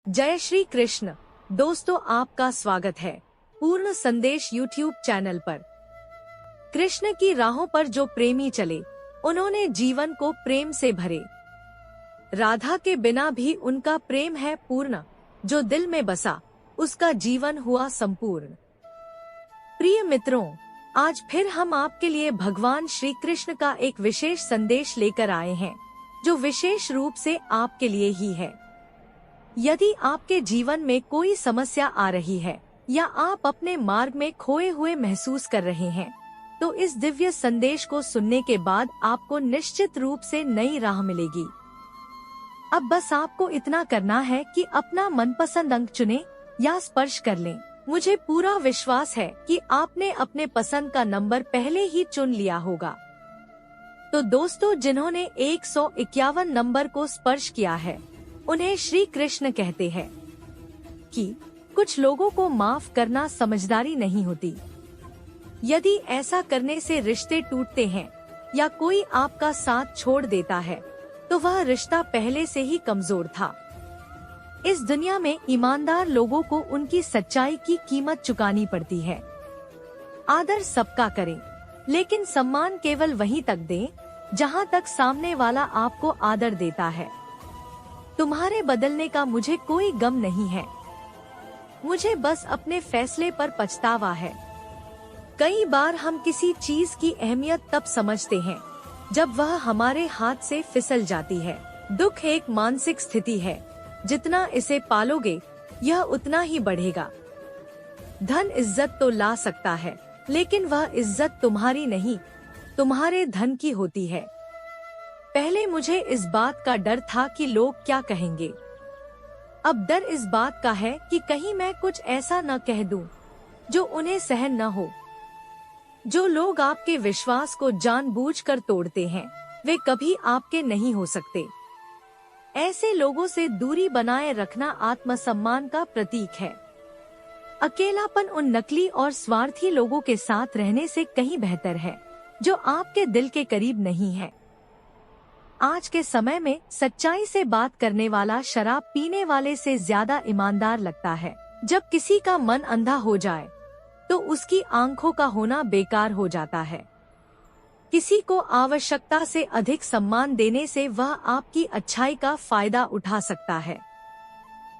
जय श्री कृष्ण। दोस्तों, आपका स्वागत है पूर्ण संदेश यूट्यूब चैनल पर। कृष्ण की राहों पर जो प्रेमी चले, उन्होंने जीवन को प्रेम से भरे। राधा के बिना भी उनका प्रेम है पूर्ण, जो दिल में बसा उसका जीवन हुआ संपूर्ण। प्रिय मित्रों, आज फिर हम आपके लिए भगवान श्री कृष्ण का एक विशेष संदेश लेकर आए हैं, जो विशेष रूप से आपके लिए ही है। यदि आपके जीवन में कोई समस्या आ रही है या आप अपने मार्ग में खोए हुए महसूस कर रहे हैं, तो इस दिव्य संदेश को सुनने के बाद आपको निश्चित रूप से नई राह मिलेगी। अब बस आपको इतना करना है कि अपना मनपसंद अंक चुनें या स्पर्श कर लें। मुझे पूरा विश्वास है कि आपने अपने पसंद का नंबर पहले ही चुन लिया होगा। तो दोस्तों, जिन्होंने 151 नंबर को स्पर्श किया है, उन्हें श्री कृष्ण कहते हैं कि कुछ लोगों को माफ करना समझदारी नहीं होती। यदि ऐसा करने से रिश्ते टूटते हैं या कोई आपका साथ छोड़ देता है, तो वह रिश्ता पहले से ही कमजोर था। इस दुनिया में ईमानदार लोगों को उनकी सच्चाई की कीमत चुकानी पड़ती है। आदर सबका करें, लेकिन सम्मान केवल वहीं तक दें जहां तक सामने वाला आपको आदर देता है। तुम्हारे बदलने का मुझे कोई गम नहीं है, मुझे बस अपने फैसले पर पछतावा है। कई बार हम किसी चीज की अहमियत तब समझते हैं जब वह हमारे हाथ से फिसल जाती है। दुख एक मानसिक स्थिति है, जितना इसे पालोगे यह उतना ही बढ़ेगा। धन इज्जत तो ला सकता है, लेकिन वह इज्जत तुम्हारी नहीं, तुम्हारे धन की होती है। पहले मुझे इस बात का डर था कि लोग क्या कहेंगे। अब डर इस बात का है कि कहीं मैं कुछ ऐसा न कह दूं जो उन्हें सहन न हो। जो लोग आपके विश्वास को जानबूझकर तोड़ते हैं, वे कभी आपके नहीं हो सकते। ऐसे लोगों से दूरी बनाए रखना आत्मसम्मान का प्रतीक है। अकेलापन उन नकली और स्वार्थी लोगों के साथ रहने से कहीं बेहतर है, जो आपके दिल के करीब नहीं है। आज के समय में सच्चाई से बात करने वाला शराब पीने वाले से ज्यादा ईमानदार लगता है। जब किसी का मन अंधा हो जाए, तो उसकी आंखों का होना बेकार हो जाता है। किसी को आवश्यकता से अधिक सम्मान देने से वह आपकी अच्छाई का फायदा उठा सकता है।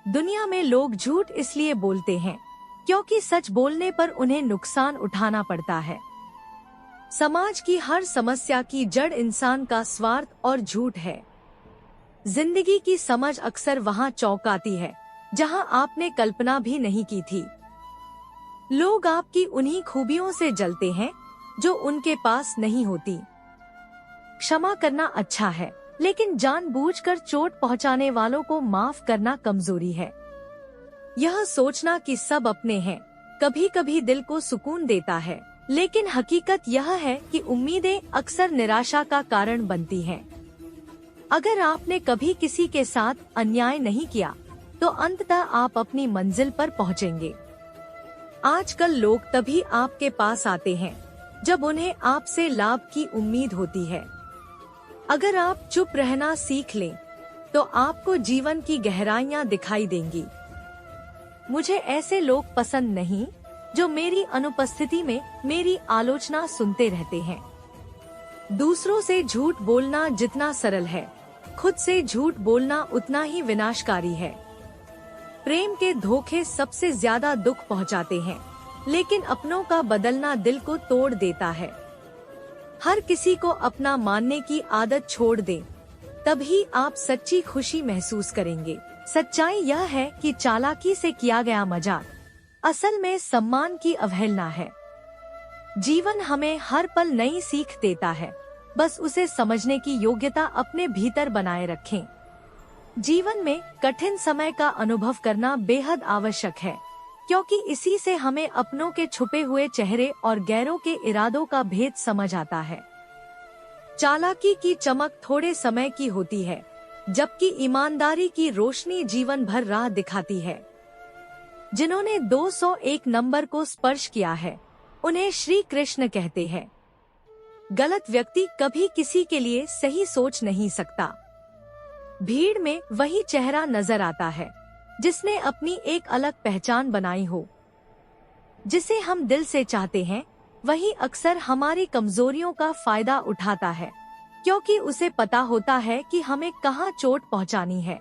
दुनिया में लोग झूठ इसलिए बोलते हैं क्योंकि सच बोलने पर उन्हें नुकसान उठाना पड़ता है। समाज की हर समस्या की जड़ इंसान का स्वार्थ और झूठ है। जिंदगी की समझ अक्सर वहां चौंकाती है जहां आपने कल्पना भी नहीं की थी। लोग आपकी उन्हीं खूबियों से जलते हैं जो उनके पास नहीं होती। क्षमा करना अच्छा है, लेकिन जानबूझकर चोट पहुंचाने वालों को माफ करना कमजोरी है। यह सोचना कि सब अपने हैं कभी कभी दिल को सुकून देता है, लेकिन हकीकत यह है कि उम्मीदें अक्सर निराशा का कारण बनती हैं। अगर आपने कभी किसी के साथ अन्याय नहीं किया, तो अंततः आप अपनी मंजिल पर पहुंचेंगे। आजकल लोग तभी आपके पास आते हैं जब उन्हें आपसे लाभ की उम्मीद होती है। अगर आप चुप रहना सीख लें, तो आपको जीवन की गहराइयां दिखाई देंगी। मुझे ऐसे लोग पसंद नहीं जो मेरी अनुपस्थिति में मेरी आलोचना सुनते रहते हैं। दूसरों से झूठ बोलना जितना सरल है, खुद से झूठ बोलना उतना ही विनाशकारी है। प्रेम के धोखे सबसे ज्यादा दुख पहुंचाते हैं, लेकिन अपनों का बदलना दिल को तोड़ देता है। हर किसी को अपना मानने की आदत छोड़ दें, तभी आप सच्ची खुशी महसूस करेंगे। सच्चाई यह है कि चालाकी से किया गया मजाक असल में सम्मान की अवहेलना है। जीवन हमें हर पल नई सीख देता है, बस उसे समझने की योग्यता अपने भीतर बनाए रखें। जीवन में कठिन समय का अनुभव करना बेहद आवश्यक है, क्योंकि इसी से हमें अपनों के छुपे हुए चेहरे और गैरों के इरादों का भेद समझ आता है। चालाकी की चमक थोड़े समय की होती है, जबकि ईमानदारी की रोशनी जीवन भर राह दिखाती है। जिन्होंने 201 नंबर को स्पर्श किया है, उन्हें श्री कृष्ण कहते हैं। गलत व्यक्ति कभी किसी के लिए सही सोच नहीं सकता। भीड़ में वही चेहरा नजर आता है जिसने अपनी एक अलग पहचान बनाई हो। जिसे हम दिल से चाहते हैं वही अक्सर हमारी कमजोरियों का फायदा उठाता है, क्योंकि उसे पता होता है कि हमें कहाँ चोट पहुँचानी है।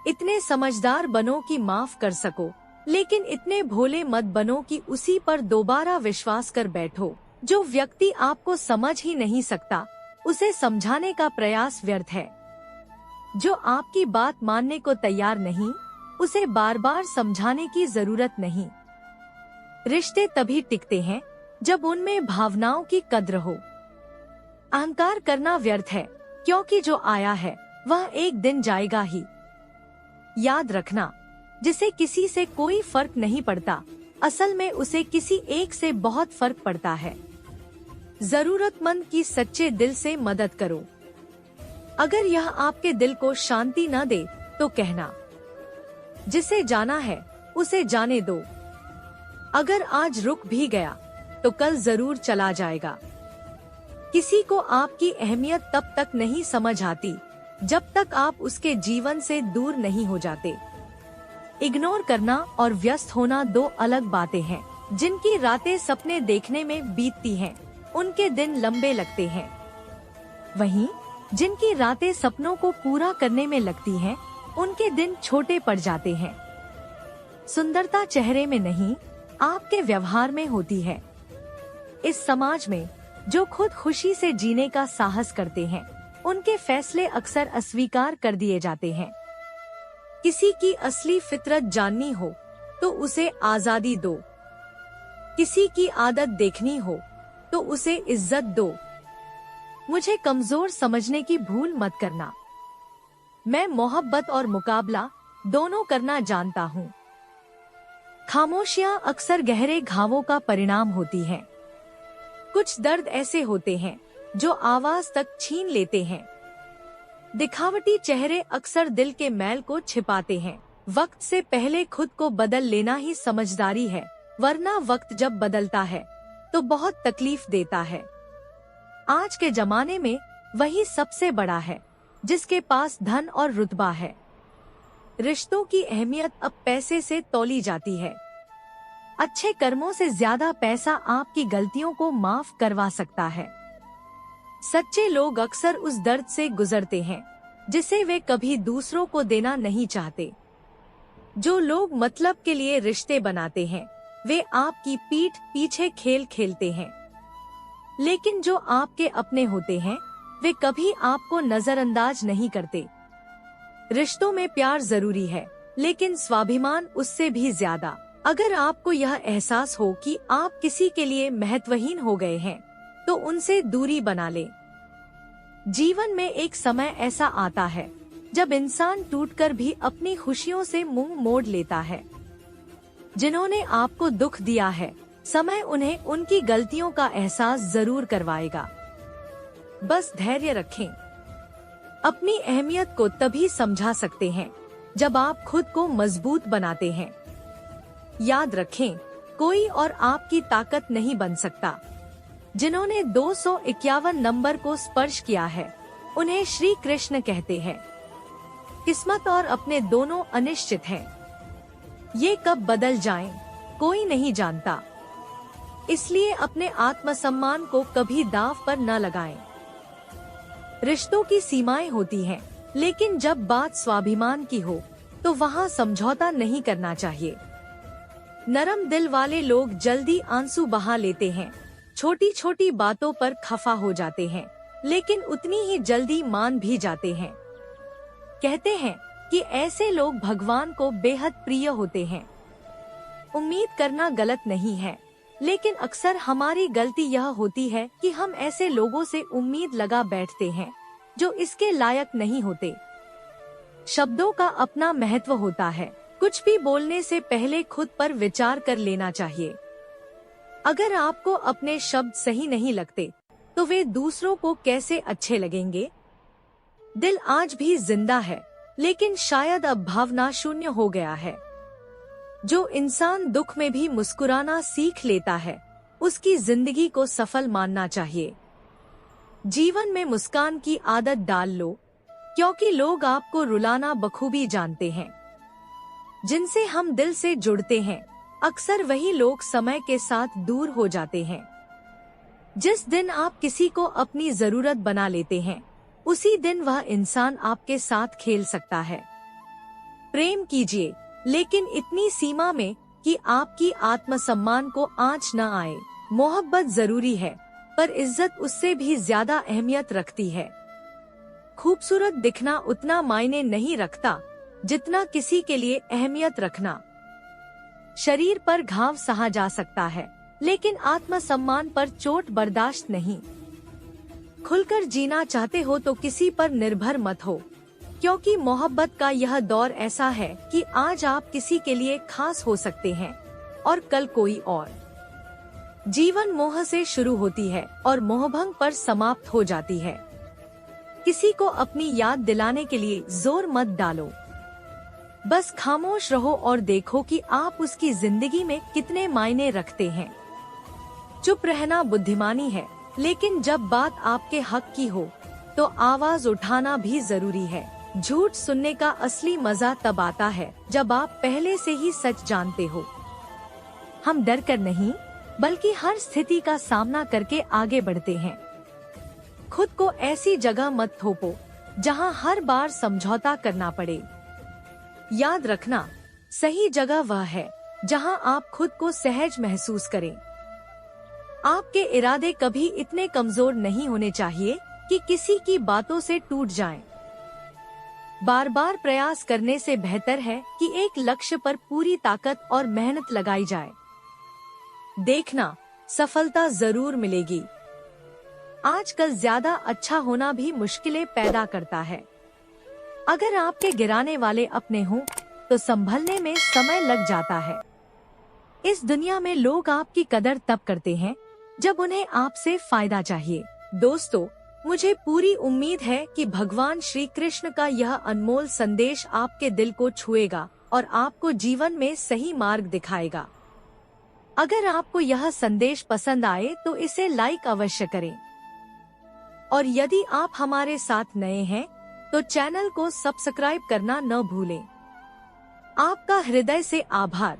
इतने समझदार बनो कि माफ कर सको, लेकिन इतने भोले मत बनो कि उसी पर दोबारा विश्वास कर बैठो। जो व्यक्ति आपको समझ ही नहीं सकता उसे समझाने का प्रयास व्यर्थ है। जो आपकी बात मानने को तैयार नहीं उसे बार बार समझाने की जरूरत नहीं। रिश्ते तभी टिकते हैं जब उनमें भावनाओं की कद्र हो। अहंकार करना व्यर्थ है, क्योंकि जो आया है वह एक दिन जाएगा ही। याद रखना, जिसे किसी से कोई फर्क नहीं पड़ता असल में उसे किसी एक से बहुत फर्क पड़ता है। जरूरतमंद की सच्चे दिल से मदद करो। अगर यह आपके दिल को शांति न दे तो कहना। जिसे जाना है उसे जाने दो। अगर आज रुक भी गया तो कल जरूर चला जाएगा। किसी को आपकी अहमियत तब तक नहीं समझ आती जब तक आप उसके जीवन से दूर नहीं हो जाते। इग्नोर करना और व्यस्त होना दो अलग बातें हैं। जिनकी रातें सपने देखने में बीतती हैं, उनके दिन लंबे लगते हैं। वहीं जिनकी रातें सपनों को पूरा करने में लगती हैं, उनके दिन छोटे पड़ जाते हैं। सुंदरता चेहरे में नहीं, आपके व्यवहार में होती है। इस समाज में जो खुद खुशी से जीने का साहस करते हैं, उनके फैसले अक्सर अस्वीकार कर दिए जाते हैं। किसी की असली फितरत जाननी हो तो उसे आजादी दो। किसी की आदत देखनी हो तो उसे इज्जत दो। मुझे कमजोर समझने की भूल मत करना। मैं मोहब्बत और मुकाबला दोनों करना जानता हूँ। खामोशियाँ अक्सर गहरे घावों का परिणाम होती हैं। कुछ दर्द ऐसे होते हैं जो आवाज तक छीन लेते हैं। दिखावटी चेहरे अक्सर दिल के मैल को छिपाते हैं। वक्त से पहले खुद को बदल लेना ही समझदारी है, वरना वक्त जब बदलता है तो बहुत तकलीफ देता है। आज के जमाने में वही सबसे बड़ा है जिसके पास धन और रुतबा है। रिश्तों की अहमियत अब पैसे से तौली जाती है। अच्छे कर्मों से ज्यादा पैसा आपकी गलतियों को माफ करवा सकता है। सच्चे लोग अक्सर उस दर्द से गुजरते हैं जिसे वे कभी दूसरों को देना नहीं चाहते। जो लोग मतलब के लिए रिश्ते बनाते हैं, वे आपकी पीठ पीछे खेल खेलते हैं। लेकिन जो आपके अपने होते हैं, वे कभी आपको नजरअंदाज नहीं करते। रिश्तों में प्यार जरूरी है, लेकिन स्वाभिमान उससे भी ज्यादा। अगर आपको यह एहसास हो कि आप किसी के लिए महत्वहीन हो गए हैं, तो उनसे दूरी बना लें। जीवन में एक समय ऐसा आता है जब इंसान टूटकर भी अपनी खुशियों से मुंह मोड़ लेता है। जिन्होंने आपको दुख दिया है, समय उन्हें उनकी गलतियों का एहसास जरूर करवाएगा। बस धैर्य रखें। अपनी अहमियत को तभी समझा सकते हैं जब आप खुद को मजबूत बनाते हैं। याद रखें, कोई और आपकी ताकत नहीं बन सकता। जिन्होंने 251 नंबर को स्पर्श किया है, उन्हें श्री कृष्ण कहते हैं। किस्मत और अपने दोनों अनिश्चित हैं। ये कब बदल जाएं, कोई नहीं जानता। इसलिए अपने आत्मसम्मान को कभी दांव पर न लगाएं। रिश्तों की सीमाएं होती हैं, लेकिन जब बात स्वाभिमान की हो तो वहाँ समझौता नहीं करना चाहिए। नरम दिल वाले लोग जल्दी आंसू बहा लेते हैं, छोटी छोटी बातों पर खफा हो जाते हैं, लेकिन उतनी ही जल्दी मान भी जाते हैं। कहते हैं कि ऐसे लोग भगवान को बेहद प्रिय होते हैं। उम्मीद करना गलत नहीं है, लेकिन अक्सर हमारी गलती यह होती है कि हम ऐसे लोगों से उम्मीद लगा बैठते हैं जो इसके लायक नहीं होते। शब्दों का अपना महत्व होता है। कुछ भी बोलने से पहले खुद पर विचार कर लेना चाहिए। अगर आपको अपने शब्द सही नहीं लगते, तो वे दूसरों को कैसे अच्छे लगेंगे? दिल आज भी जिंदा है, लेकिन शायद अब भावना शून्य हो गया है। जो इंसान दुख में भी मुस्कुराना सीख लेता है, उसकी जिंदगी को सफल मानना चाहिए। जीवन में मुस्कान की आदत डाल लो, क्योंकि लोग आपको रुलाना बखूबी जानते हैं। जिनसे हम दिल से जुड़ते हैं, अक्सर वही लोग समय के साथ दूर हो जाते हैं। जिस दिन आप किसी को अपनी जरूरत बना लेते हैं, उसी दिन वह इंसान आपके साथ खेल सकता है। प्रेम कीजिए, लेकिन इतनी सीमा में कि आपकी आत्मसम्मान को आंच न आए। मोहब्बत जरूरी है, पर इज्जत उससे भी ज्यादा अहमियत रखती है। खूबसूरत दिखना उतना मायने नहीं रखता जितना किसी के लिए अहमियत रखना। शरीर पर घाव सहा जा सकता है, लेकिन आत्मसम्मान पर चोट बर्दाश्त नहीं। खुलकर जीना चाहते हो तो किसी पर निर्भर मत हो, क्योंकि मोहब्बत का यह दौर ऐसा है कि आज आप किसी के लिए खास हो सकते हैं और कल कोई और। जीवन मोह से शुरू होती है और मोहभंग पर समाप्त हो जाती है। किसी को अपनी याद दिलाने के लिए जोर मत डालो, बस खामोश रहो और देखो कि आप उसकी जिंदगी में कितने मायने रखते हैं। चुप रहना बुद्धिमानी है, लेकिन जब बात आपके हक की हो तो आवाज उठाना भी जरूरी है। झूठ सुनने का असली मजा तब आता है जब आप पहले से ही सच जानते हो। हम डर कर नहीं, बल्कि हर स्थिति का सामना करके आगे बढ़ते हैं। खुद को ऐसी जगह मत थोपो जहां हर बार समझौता करना पड़े। याद रखना, सही जगह वह है जहां आप खुद को सहज महसूस करें। आपके इरादे कभी इतने कमजोर नहीं होने चाहिए कि किसी की बातों से टूट जाएं। बार बार प्रयास करने से बेहतर है कि एक लक्ष्य पर पूरी ताकत और मेहनत लगाई जाए। देखना, सफलता जरूर मिलेगी। आजकल ज्यादा अच्छा होना भी मुश्किलें पैदा करता है। अगर आपके गिराने वाले अपने हों, तो संभलने में समय लग जाता है। इस दुनिया में लोग आपकी कदर तब करते हैं जब उन्हें आपसे फायदा चाहिए। दोस्तों, मुझे पूरी उम्मीद है कि भगवान श्री कृष्ण का यह अनमोल संदेश आपके दिल को छुएगा और आपको जीवन में सही मार्ग दिखाएगा। अगर आपको यह संदेश पसंद आए तो इसे लाइक अवश्य करें, और यदि आप हमारे साथ नए हैं तो चैनल को सब्सक्राइब करना न भूलें। आपका हृदय से आभार।